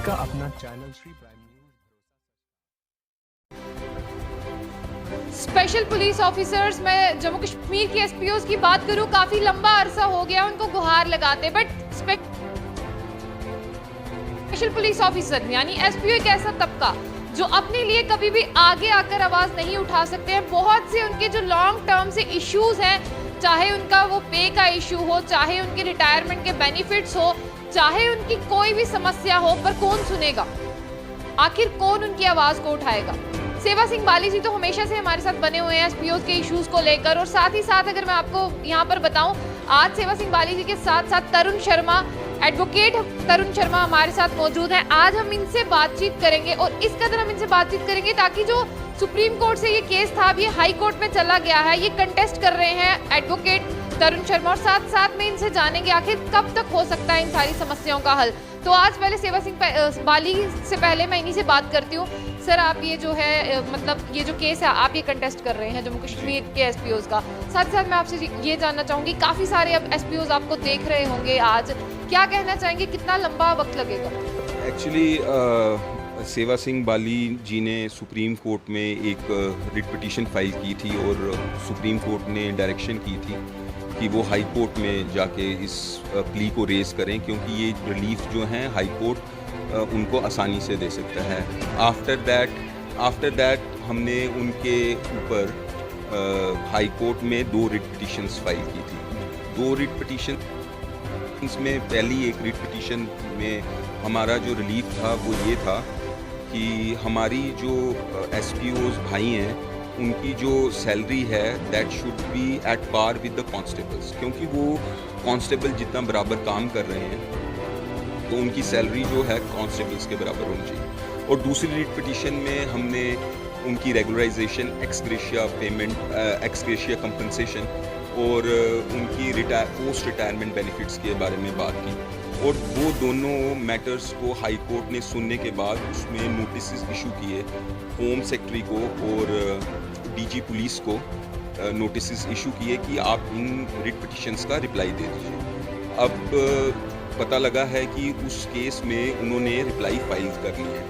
आपका अपना channel Shri prime news. Special police officers, मैं जम्मू कश्मीर की एसपीओ की बात करूं, काफी लंबा अरसा हो गया उनको गुहार लगाते, बट स्पेशल पुलिस ऑफिसर यानी एसपीओ एक ऐसा तबका जो अपने लिए कभी भी आगे आकर आवाज नहीं उठा सकते हैं। बहुत से उनके जो लॉन्ग टर्म से इश्यूज हैं, चाहे उनका वो पे का इशू हो, चाहे उनके रिटायरमेंट के बेनिफिट्स हो, चाहे उनकी कोई भी समस्या हो, पर कौन सुनेगा? आखिर कौन उनकी आवाज को उठाएगा? सेवा सिंह बाली जी तो हमेशा से हमारे साथ बने हुए हैं एसपीओ के इश्यूज को लेकर, और साथ ही साथ अगर मैं आपको यहाँ पर बताऊं, आज सेवा सिंह बाली जी के साथ साथ तरुण शर्मा, एडवोकेट तरुण शर्मा हमारे साथ मौजूद हैं। आज हम इनसे बातचीत करेंगे और इस कदर हम इनसे बातचीत करेंगे ताकि जो सुप्रीम कोर्ट से ये केस था, अब ये हाई कोर्ट में चला गया है, ये कंटेस्ट कर रहे हैं एडवोकेट तरुण शर्मा, और साथ साथ में इनसे जानेंगे आखिर कब तक हो सकता है इन सारी समस्याओं का हल। तो आज पहले सेवा सिंह बाली से पहले मैं इन्हीं से बात करती हूँ। सर, आप ये जो है मतलब ये जो केस है आप ये कंटेस्ट कर रहे हैं जम्मू कश्मीर के एसपीओज का, साथ साथ मैं आपसे ये जानना चाहूँगी, काफ़ी सारे अब एसपीओज आपको देख रहे होंगे आज, क्या कहना चाहेंगे, कितना लंबा वक्त लगेगा? एक्चुअली सेवा सिंह बाली जी ने सुप्रीम कोर्ट में एक रिट पिटीशन फाइल की थी और सुप्रीम कोर्ट ने डायरेक्शन की थी कि वो हाई कोर्ट में जाके इस प्ली को रेज़ करें, क्योंकि ये रिलीफ जो हैं हाई कोर्ट उनको आसानी से दे सकता है। आफ्टर दैट हमने उनके ऊपर हाई कोर्ट में 2 रिट पिटीशंस फाइल की थी। 2 रिट पिटीशन में पहली एक रिट पिटीशन में हमारा जो रिलीफ था वो ये था कि हमारी जो एसपीओज भाई हैं उनकी जो सैलरी है that should be at par with the constables, क्योंकि वो कांस्टेबल जितना बराबर काम कर रहे हैं तो उनकी सैलरी जो है कांस्टेबल्स के बराबर होनी चाहिए। और दूसरी रिट पिटीशन में हमने उनकी regularisation, ex gratia payment, ex gratia compensation और उनकी पोस्ट रिटायरमेंट बेनिफिट्स के बारे में बात की, और वो दोनों मैटर्स को हाई कोर्ट ने सुनने के बाद उसमें नोटिस इशू किए होम सेक्रेटरी को और डीजी पुलिस को नोटिस इशू किए कि आप इन रिट पिटीशंस का रिप्लाई दे दीजिए। अब पता लगा है कि उस केस में उन्होंने रिप्लाई फाइल कर ली है।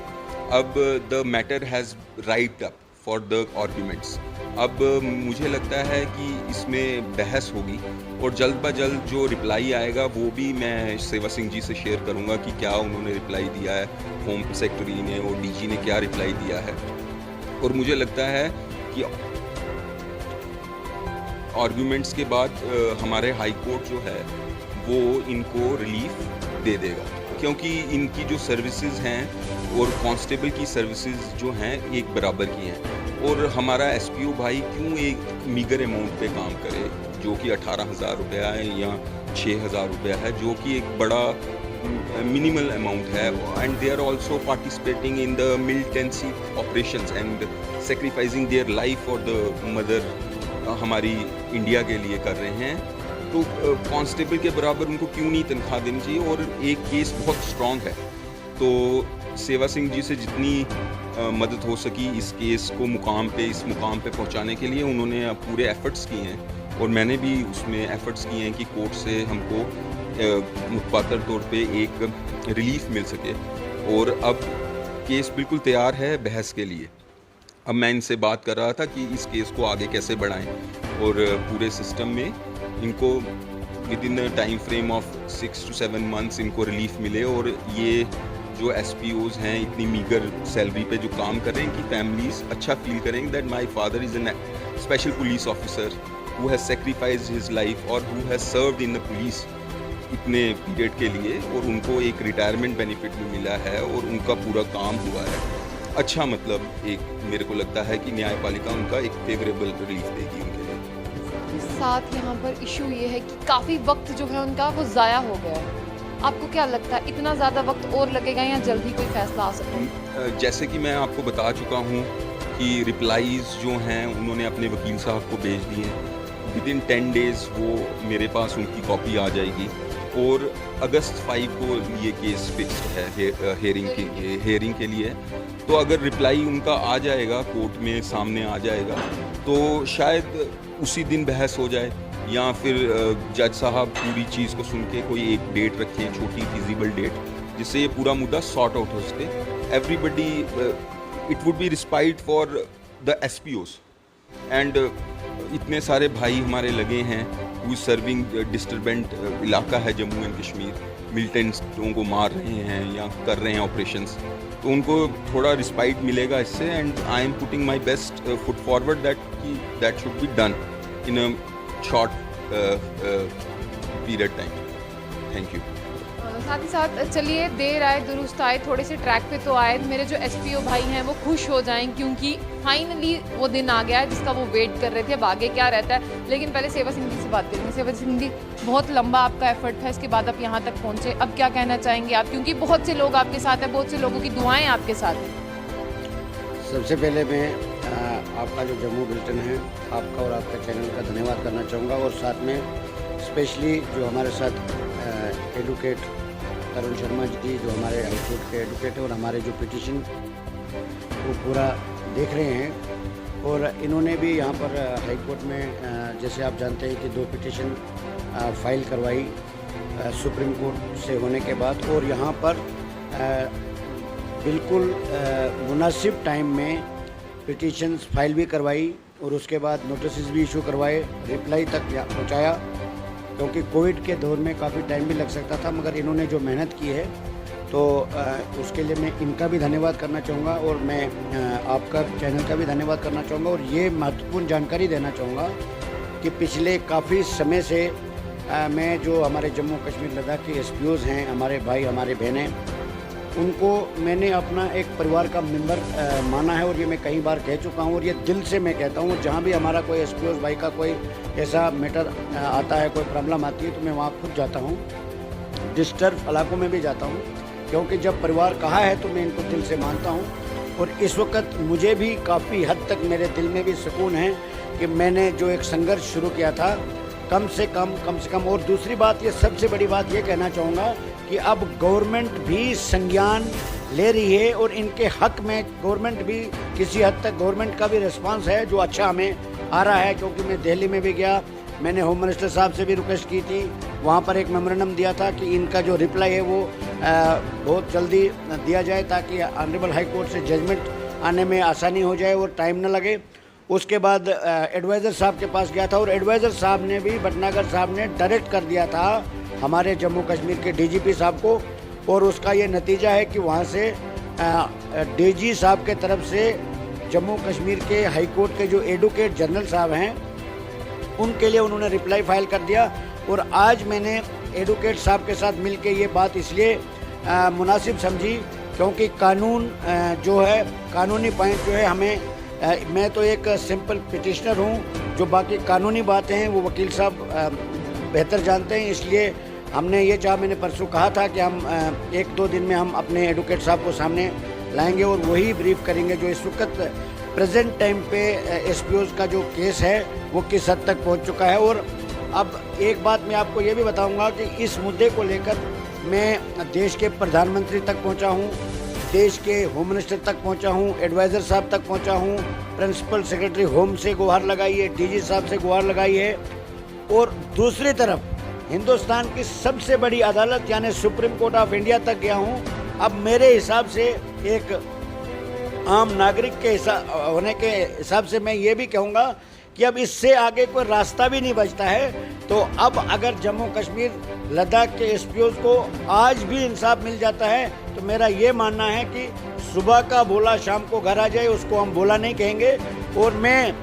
अब the matter has right up for the arguments. अब मुझे लगता है कि इसमें बहस होगी और जल्द ब जल्द जो रिप्लाई आएगा वो भी मैं सेवा सिंह जी से शेयर करूंगा कि क्या उन्होंने रिप्लाई दिया है, होम सेक्रेटरी ने और डीजी ने क्या रिप्लाई दिया है। और मुझे लगता है कि आर्ग्यूमेंट्स के बाद हमारे हाई कोर्ट जो है वो इनको रिलीफ दे देगा, क्योंकि इनकी जो सर्विसेज हैं और कांस्टेबल की सर्विसेज जो हैं एक बराबर की हैं। और हमारा एसपीओ भाई क्यों एक मीगर अमाउंट पे काम करे, जो कि 18,000 रुपया है या 6,000 रुपया है, जो कि एक बड़ा मिनिमल अमाउंट है। And they are also participating in the militancy operations and sacrificing their life for the mother, हमारी इंडिया के लिए कर रहे हैं। तो कांस्टेबल के बराबर उनको क्यों नहीं तनख्वाह देनी चाहिए? और एक केस बहुत स्ट्रॉन्ग है, तो सेवा सिंह जी से जितनी मदद हो सकी इस केस को इस मुकाम पे पहुंचाने के लिए उन्होंने पूरे एफर्ट्स किए हैं, और मैंने भी उसमें एफर्ट्स किए हैं कि कोर्ट से हमको मुतबातर तौर पे एक रिलीफ मिल सके। और अब केस बिल्कुल तैयार है बहस के लिए। अब मैं इनसे बात कर रहा था कि इस केस को आगे कैसे बढ़ाएं और पूरे सिस्टम में इनको with in time frame of 6 to 7 months इनको रिलीफ मिले, और ये जो एसपीओज हैं इतनी मीगर सैलरी पे जो काम कर रहे हैं कि फैमिलीज अच्छा फील करेंगे that my father is an special police officer who has sacrificed his life और who has served in the police इतने पीरियड के लिए, और उनको एक रिटायरमेंट बेनिफिट भी मिला है और उनका पूरा काम हुआ है। अच्छा, मतलब एक मेरे को लगता है कि न्यायपालिका उनका एक फेवरेबल रिलीफ देगी उनके लिए। साथ यहाँ पर इशू ये है कि काफ़ी वक्त जो है उनका वो ज़ाया हो गया है। आपको क्या लगता है, इतना ज़्यादा वक्त और लगेगा या जल्दी कोई फैसला आ सकता है? जैसे कि मैं आपको बता चुका हूँ कि रिप्लाईज जो हैं उन्होंने अपने वकील साहब को भेज दिए हैं। विद इन 10 days वो मेरे पास उनकी कॉपी आ जाएगी, और अगस्त 5 को ये केस फिक्स्ड है हेयरिंग के लिए। तो अगर रिप्लाई उनका आ जाएगा, कोर्ट में सामने आ जाएगा, तो शायद उसी दिन बहस हो जाए, या फिर जज साहब पूरी चीज़ को सुन के कोई एक डेट रखें, छोटी फिजिबल डेट, जिससे ये पूरा मुद्दा सॉर्ट आउट हो सके। Everybody, it would be respite for the SPOs and इतने सारे भाई हमारे लगे हैं हु सर्विंग डिस्टर्बेंट इलाका है जम्मू एंड कश्मीर, मिलिटेंट्स लोगों को मार रहे हैं या कर रहे हैं ऑपरेशंस, तो उनको थोड़ा रिस्पाइट मिलेगा इससे। And I am putting my best foot forward that should be done in a short period time. Thank you. साथ ही साथ चलिए, देर आए दुरुस्त आए, थोड़े से ट्रैक पे तो आए, मेरे जो SPO भाई हैं वो खुश हो जाएं क्योंकि फाइनली वो दिन आ गया है जिसका वो वेट कर रहे थे। अब आगे क्या रहता है, लेकिन पहले सेवा सिंह जी से बात करेंगे। सेवा सिंह जी, बहुत लंबा आपका एफर्ट था, इसके बाद आप यहाँ तक पहुँचे, अब क्या कहना चाहेंगे आप, क्योंकि बहुत से लोग आपके साथ हैं, बहुत से लोगों की दुआएं आपके साथ हैं। सबसे पहले मैं आपका जो जम्मू बुलेटिन है, आपका और आपके चैनल का धन्यवाद करना चाहूँगा, और साथ में स्पेशली जो हमारे साथ एडवोकेट तरुण शर्मा जी, जो हमारे हाईकोर्ट के एडवोकेट हैं और हमारे जो पिटीशन वो पूरा देख रहे हैं, और इन्होंने भी यहाँ पर हाईकोर्ट में जैसे आप जानते हैं कि 2 पिटीशन फाइल करवाई सुप्रीम कोर्ट से होने के बाद, और यहाँ पर बिल्कुल मुनासिब टाइम में पिटीशंस फाइल भी करवाई और उसके बाद नोटिस भी इशू करवाए, रिप्लाई तक पहुँचाया, क्योंकि कोविड के दौर में काफ़ी टाइम भी लग सकता था, मगर इन्होंने जो मेहनत की है तो उसके लिए मैं इनका भी धन्यवाद करना चाहूँगा, और मैं आपका चैनल का भी धन्यवाद करना चाहूँगा। और ये महत्वपूर्ण जानकारी देना चाहूँगा कि पिछले काफ़ी समय से मैं जो हमारे जम्मू कश्मीर लद्दाख के SPOs हैं, हमारे भाई हमारे बहनें, उनको मैंने अपना एक परिवार का मेंबर माना है, और ये मैं कई बार कह चुका हूँ, और ये दिल से मैं कहता हूँ। जहाँ भी हमारा कोई SPOs भाई का कोई ऐसा मैटर आता है, कोई प्रॉब्लम आती है, तो मैं वहाँ खुद जाता हूँ, डिस्टर्ब इलाकों में भी जाता हूँ, क्योंकि जब परिवार कहा है तो मैं इनको दिल से मानता हूँ। और इस वक्त मुझे भी काफ़ी हद तक मेरे दिल में भी सुकून है कि मैंने जो एक संघर्ष शुरू किया था, कम से कम। और दूसरी बात, ये सबसे बड़ी बात ये कहना चाहूँगा कि अब गवर्नमेंट भी संज्ञान ले रही है, और इनके हक में गवर्नमेंट भी किसी हद तक, गवर्नमेंट का भी रिस्पांस है जो अच्छा हमें आ रहा है। क्योंकि मैं दिल्ली में भी गया, मैंने होम मिनिस्टर साहब से भी रिक्वेस्ट की थी, वहाँ पर एक मेमोरेंडम दिया था कि इनका जो रिप्लाई है वो बहुत जल्दी दिया जाए, ताकि ऑनरेबल हाई कोर्ट से जजमेंट आने में आसानी हो जाए और टाइम न लगे। उसके बाद एडवाइज़र साहब के पास गया था, और एडवाइज़र साहब ने भी, भटनागर साहब ने डायरेक्ट कर दिया था हमारे जम्मू कश्मीर के DGP साहब को, और उसका ये नतीजा है कि वहाँ से DG साहब के तरफ से जम्मू कश्मीर के हाई कोर्ट के जो एडवोकेट जनरल साहब हैं, उनके लिए उन्होंने रिप्लाई फाइल कर दिया। और आज मैंने एडवोकेट साहब के साथ मिलके ये बात इसलिए मुनासिब समझी, क्योंकि कानून जो है, कानूनी पॉइंट जो है, हमें मैं तो एक सिंपल पिटिशनर हूँ, जो बाकी कानूनी बातें हैं वो वकील साहब बेहतर जानते हैं। इसलिए हमने ये चाहा, मैंने परसों कहा था कि हम 1-2 दिन में हम अपने एडवोकेट साहब को सामने लाएंगे और वही ब्रीफ करेंगे जो इस वक्त प्रेजेंट टाइम पे SPOs का जो केस है वो किस हद तक पहुंच चुका है। और अब एक बात मैं आपको ये भी बताऊंगा कि इस मुद्दे को लेकर मैं देश के प्रधानमंत्री तक पहुंचा हूं, देश के होम मिनिस्टर तक पहुंचा हूं, एडवाइज़र साहब तक पहुंचा हूं, प्रिंसिपल सेक्रेटरी होम से गुहार लगाई है, DG साहब से गुहार लगाई है, और दूसरी तरफ हिंदुस्तान की सबसे बड़ी अदालत यानी सुप्रीम कोर्ट ऑफ इंडिया तक गया हूं। अब मेरे हिसाब से, एक आम नागरिक के होने के हिसाब से मैं ये भी कहूँगा कि अब इससे आगे कोई रास्ता भी नहीं बचता है। तो अब अगर जम्मू कश्मीर लद्दाख के SPOs को आज भी इंसाफ मिल जाता है तो मेरा ये मानना है कि सुबह का भोला शाम को घर आ जाए, उसको हम भोला नहीं कहेंगे। और मैं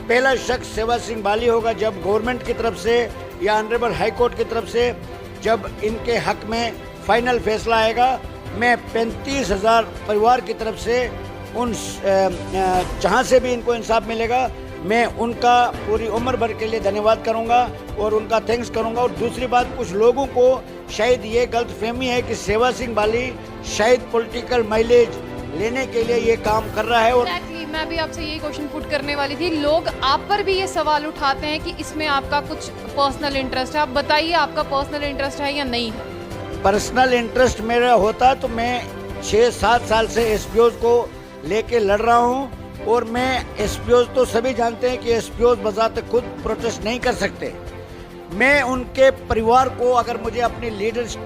पहला शख्स सेवा सिंह बाली होगा जब गवर्नमेंट की तरफ से या ऑनरेबल हाई कोर्ट की तरफ से जब इनके हक में फाइनल फैसला आएगा, मैं 35,000 परिवार की तरफ से उन जहाँ से भी इनको इंसाफ मिलेगा मैं उनका पूरी उम्र भर के लिए धन्यवाद करूंगा और उनका थैंक्स करूंगा। और दूसरी बात, कुछ लोगों को शायद ये गलतफहमी है कि सेवा सिंह बाली शायद पॉलिटिकल माइलेज लेने के लिए ये काम कर रहा है। और मैं भी आपसे यही क्वेश्चन पुट करने वाली थी, लोग आप पर भी ये सवाल उठाते हैं कि इसमें आपका कुछ पर्सनल इंटरेस्ट है। आप बताइए, आपका पर्सनल इंटरेस्ट है या नहीं? पर्सनल इंटरेस्ट मेरा होता तो मैं 6-7 साल से SPOs को लेके लड़ रहा हूँ। और मैं SPOs तो सभी जानते हैं कि SPOs बजाते खुद प्रोटेस्ट नहीं कर सकते। मैं उनके परिवार को, अगर मुझे अपनी लीडरशिप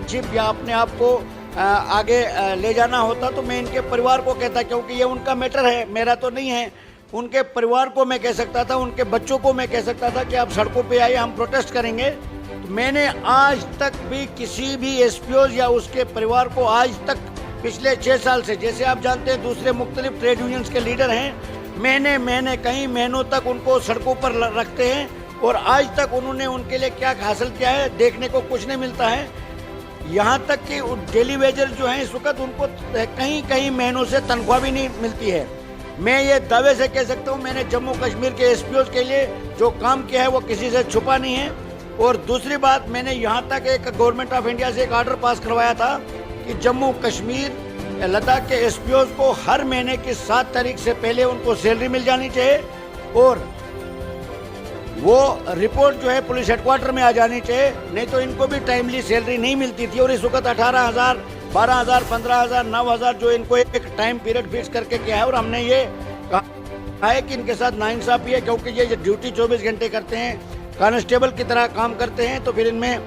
लीडरशिप या अपने आप को आगे ले जाना होता तो मैं इनके परिवार को कहता, क्योंकि ये उनका मैटर है, मेरा तो नहीं है। उनके परिवार को मैं कह सकता था, उनके बच्चों को मैं कह सकता था कि आप सड़कों पे आइए, हम प्रोटेस्ट करेंगे। तो मैंने आज तक भी किसी भी एसपीओ या उसके परिवार को आज तक पिछले 6 साल से, जैसे आप जानते हैं दूसरे मुख्तलिफ ट्रेड यूनियंस के लीडर हैं, महीने कई महीनों तक उनको सड़कों पर रखते हैं और आज तक उन्होंने उनके लिए क्या हासिल किया है देखने को कुछ नहीं मिलता है। यहाँ तक कि डेली वेजर जो है इस वक्त उनको कई महीनों से तनख्वाह भी नहीं मिलती है। मैं ये दावे से कह सकता हूँ मैंने जम्मू कश्मीर के एसपीओ के लिए जो काम किया है वो किसी से छुपा नहीं है। और दूसरी बात, मैंने यहाँ तक एक गवर्नमेंट ऑफ इंडिया से एक ऑर्डर पास करवाया था कि जम्मू कश्मीर लद्दाख के एसपीओ को हर महीने की 7 तारीख से पहले उनको सैलरी मिल जानी चाहिए और वो रिपोर्ट जो है पुलिस हेडक्वार्टर में आ जानी चाहिए, नहीं तो इनको भी टाइमली सैलरी नहीं मिलती थी। और इस वक्त 18,000, 12,000, 15,000, 9,000 जो इनको एक टाइम पीरियड फिक्स करके किया है। और हमने ये कहा है कि इनके साथ नाइंसाफी है, क्योंकि ये ड्यूटी 24 घंटे करते हैं, कांस्टेबल की तरह काम करते हैं, तो फिर इनमें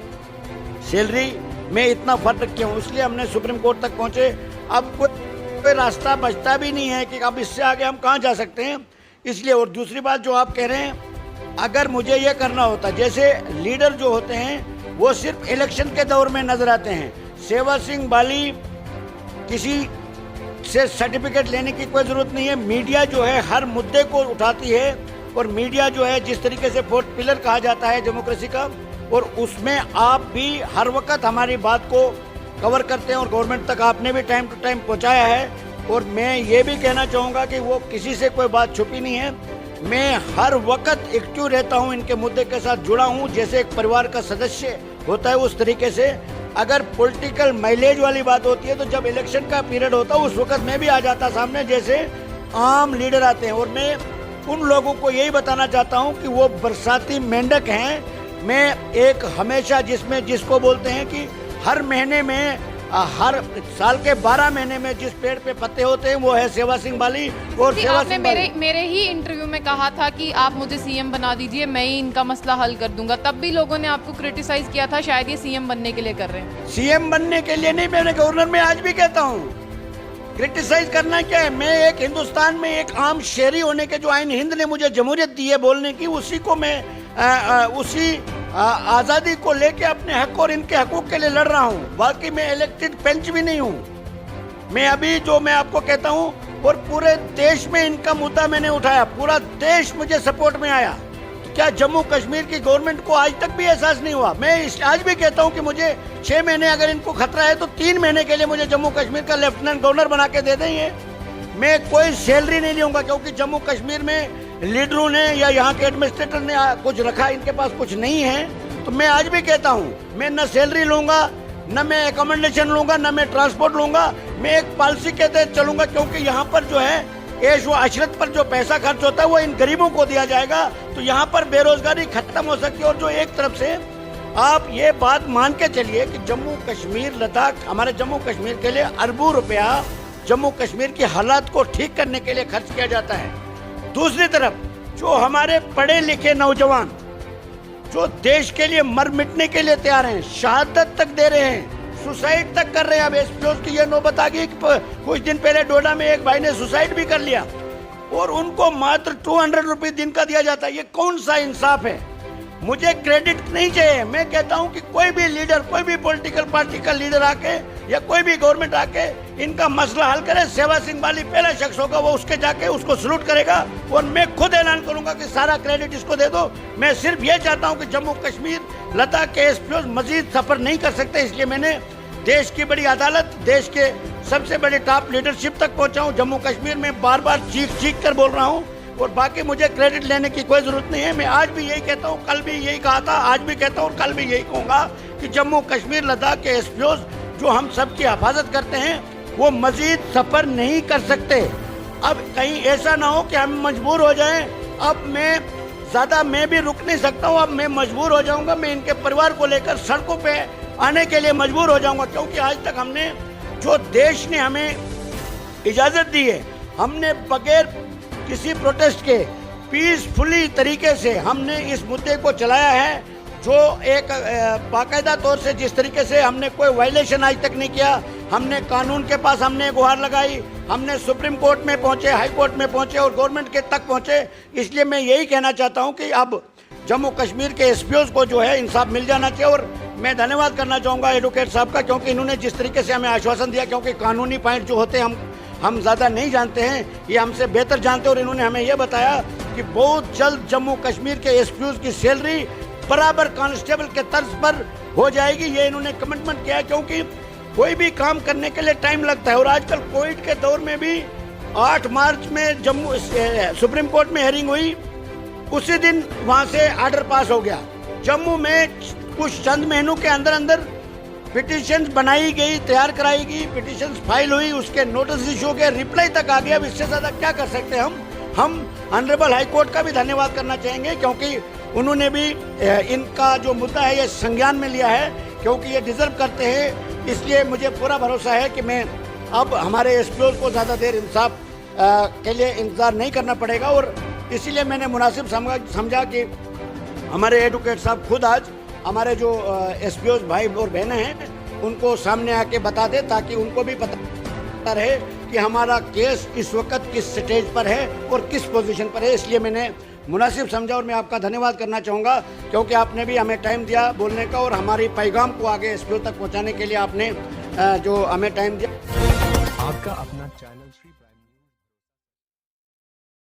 सैलरी में इतना फर्क क्यों? इसलिए हमने सुप्रीम कोर्ट तक पहुंचे। अब कोई रास्ता बचता भी नहीं है कि अब इससे आगे हम कहाँ जा सकते हैं। इसलिए और दूसरी बात जो आप कह रहे हैं, अगर मुझे ये करना होता, जैसे लीडर जो होते हैं वो सिर्फ इलेक्शन के दौर में नजर आते हैं। सेवा सिंह बाली किसी से सर्टिफिकेट लेने की कोई जरूरत नहीं है। मीडिया जो है हर मुद्दे को उठाती है और मीडिया जो है जिस तरीके से 4th पिलर कहा जाता है डेमोक्रेसी का, और उसमें आप भी हर वक्त हमारी बात को कवर करते हैं और गवर्नमेंट तक आपने भी टाइम टू टाइम पहुंचाया है। और मैं ये भी कहना चाहूँगा कि वो किसी से कोई बात छुपी नहीं है। मैं हर वक्त एक्टिव रहता हूं, इनके मुद्दे के साथ जुड़ा हूं, जैसे एक परिवार का सदस्य होता है उस तरीके से। अगर पॉलिटिकल माइलेज वाली बात होती है तो जब इलेक्शन का पीरियड होता है उस वक्त मैं भी आ जाता सामने, जैसे आम लीडर आते हैं। और मैं उन लोगों को यही बताना चाहता हूं कि वो बरसाती मेंढक हैं। मैं एक हमेशा जिसको बोलते हैं कि हर महीने में, हर साल के 12 महीने में जिस पेड़ पे पत्ते होते हैं वो है सेवा सिंह बाली। और सेवा आपने सिंह बाली मेरे ही इंटरव्यू में कहा था कि आप मुझे सीएम बना दीजिए, मैं ही इनका मसला हल कर दूंगा। तब भी लोगों ने आपको क्रिटिसाइज किया था, शायद ये सीएम बनने के लिए कर रहे हैं। सीएम बनने के लिए नहीं, मैंने गवर्नर में आज भी कहता हूँ क्रिटिसाइज करना क्या है। मैं एक हिंदुस्तान में एक आम शहरी होने के जो आइन हिंद ने मुझे जमहूरियत दी है बोलने की, उसी को मैं उसी आज़ादी को लेके अपने हक और इनके हकूक के लिए लड़ रहा हूँ। बाकी मैं इलेक्टेड पंच भी नहीं हूँ। मैं अभी जो मैं आपको कहता हूँ, और पूरे देश में इनका मुद्दा मैंने उठाया, पूरा देश मुझे सपोर्ट में आया। तो क्या जम्मू कश्मीर की गवर्नमेंट को आज तक भी एहसास नहीं हुआ? मैं आज भी कहता हूँ कि मुझे 6 महीने अगर इनको खतरा है तो 3 महीने के लिए मुझे जम्मू कश्मीर का लेफ्टिनेंट गवर्नर बना के दे देंगे। मैं कोई सैलरी नहीं लूंगा, क्योंकि जम्मू कश्मीर में लीडरों ने या यहाँ के एडमिनिस्ट्रेटर ने कुछ रखा, इनके पास कुछ नहीं है। तो मैं आज भी कहता हूँ मैं न सैलरी लूंगा, न मैं एकोमोडेशन लूंगा, न मैं ट्रांसपोर्ट लूंगा। मैं एक पॉलिसी के तहत चलूंगा, क्योंकि यहाँ पर जो है ऐश व अशरत पर जो पैसा खर्च होता है वो इन गरीबों को दिया जाएगा, तो यहाँ पर बेरोजगारी खत्म हो सकती है। और जो एक तरफ से आप ये बात मान के चलिए कि जम्मू कश्मीर लद्दाख, हमारे जम्मू कश्मीर के लिए अरबों रुपया जम्मू कश्मीर की हालात को ठीक करने के लिए खर्च किया जाता है। दूसरी तरफ जो हमारे पढ़े लिखे नौजवान जो देश के लिए मर मिटने के लिए तैयार हैं, शहादत तक दे रहे हैं, सुसाइड तक कर रहे हैं। अब एसपीओ की ये नौबत आ गई कि कुछ दिन पहले डोडा में एक भाई ने सुसाइड भी कर लिया और उनको मात्र 200 रुपये दिन का दिया जाता है। ये कौन सा इंसाफ है? मुझे क्रेडिट नहीं चाहिए। मैं कहता हूं कि कोई भी लीडर, कोई भी पॉलिटिकल पार्टी का लीडर आके या कोई भी गवर्नमेंट आके इनका मसला हल करे। सेवा सिंह बाली पहला शख्स होगा, वो उसके जाके उसको सलूट करेगा और मैं खुद ऐलान करूंगा कि सारा क्रेडिट इसको दे दो। मैं सिर्फ ये चाहता हूं कि जम्मू कश्मीर लद्दाख के एसपीओ मजीद सफर नहीं कर सकते, इसलिए मैंने देश की बड़ी अदालत, देश के सबसे बड़े टॉप लीडरशिप तक पहुंचा हूं। जम्मू कश्मीर में बार बार चीख कर बोल रहा हूं और बाकी मुझे क्रेडिट लेने की कोई जरूरत नहीं है। मैं आज भी यही कहता हूं, कल भी यही कहा था, आज भी कहता हूं और कल भी यही कहूंगा कि जम्मू कश्मीर लद्दाख के एसपीओ जो हम सब की हिफाजत करते हैं वो मजीद सफर नहीं कर सकते। अब कहीं ऐसा ना हो कि हम मजबूर हो जाएं। अब मैं भी रुक नहीं सकता हूं, अब मैं मजबूर हो जाऊंगा। मैं इनके परिवार को लेकर सड़कों पे आने के लिए मजबूर हो जाऊंगा, क्योंकि आज तक हमने जो देश ने हमें इजाजत दी है, हमने बगैर किसी प्रोटेस्ट के पीसफुली तरीके से हमने इस मुद्दे को चलाया है। जो एक बाकायदा तौर से जिस तरीके से हमने कोई वायलेशन आज तक नहीं किया, हमने कानून के पास हमने गुहार लगाई, हमने सुप्रीम कोर्ट में पहुंचे, हाई कोर्ट में पहुंचे और गवर्नमेंट के तक पहुंचे। इसलिए मैं यही कहना चाहता हूं कि अब जम्मू कश्मीर के एसपीओज को जो है इंसाफ मिल जाना चाहिए। और मैं धन्यवाद करना चाहूँगा एडवोकेट साहब का, क्योंकि इन्होंने जिस तरीके से हमें आश्वासन दिया, क्योंकि कानूनी पॉइंट जो होते हैं हम ज़्यादा नहीं जानते हैं, ये हमसे बेहतर जानते हैं। और इन्होंने हमें ये बताया कि बहुत जल्द जम्मू कश्मीर के एसपीओज की सैलरी बराबर कांस्टेबल के तर्ज पर हो जाएगी, ये इन्होंने कमिटमेंट किया है। क्योंकि कोई भी काम करने के लिए टाइम लगता है और आजकल कोविड के दौर में भी 8 मार्च में सुप्रीम कोर्ट में हेयरिंग हुई, उसी दिन वहां से ऑर्डर पास हो गया। जम्मू में कुछ चंद महीनों के अंदर अंदर पिटीशंस बनाई गई, तैयार कराई गई, पिटीशंस फाइल हुई, उसके नोटिस इशू के रिप्लाई तक आ गया। अब इससे ज़्यादा क्या कर सकते हैं हम ऑनरेबल हाई कोर्ट का भी धन्यवाद करना चाहेंगे, क्योंकि उन्होंने भी इनका जो मुद्दा है ये संज्ञान में लिया है, क्योंकि ये डिजर्व करते हैं। इसलिए मुझे पूरा भरोसा है कि मैं अब हमारे एसपीओ को ज़्यादा देर इंसाफ के लिए इंतज़ार नहीं करना पड़ेगा। और इसीलिए मैंने मुनासिब समझा कि हमारे एडवोकेट साहब खुद आज हमारे जो एसपीओ भाई और बहनें हैं उनको सामने आके बता दे, ताकि उनको भी पता रहे कि हमारा केस इस वक्त किस स्टेज पर है और किस पोजीशन पर है। इसलिए मैंने मुनासिब समझा और मैं आपका धन्यवाद करना चाहूँगा, क्योंकि आपने भी हमें टाइम दिया बोलने का और हमारी पैगाम को आगे एसपीओ तक पहुँचाने के लिए आपने जो हमें टाइम दिया। आपका अपना चैनल श्री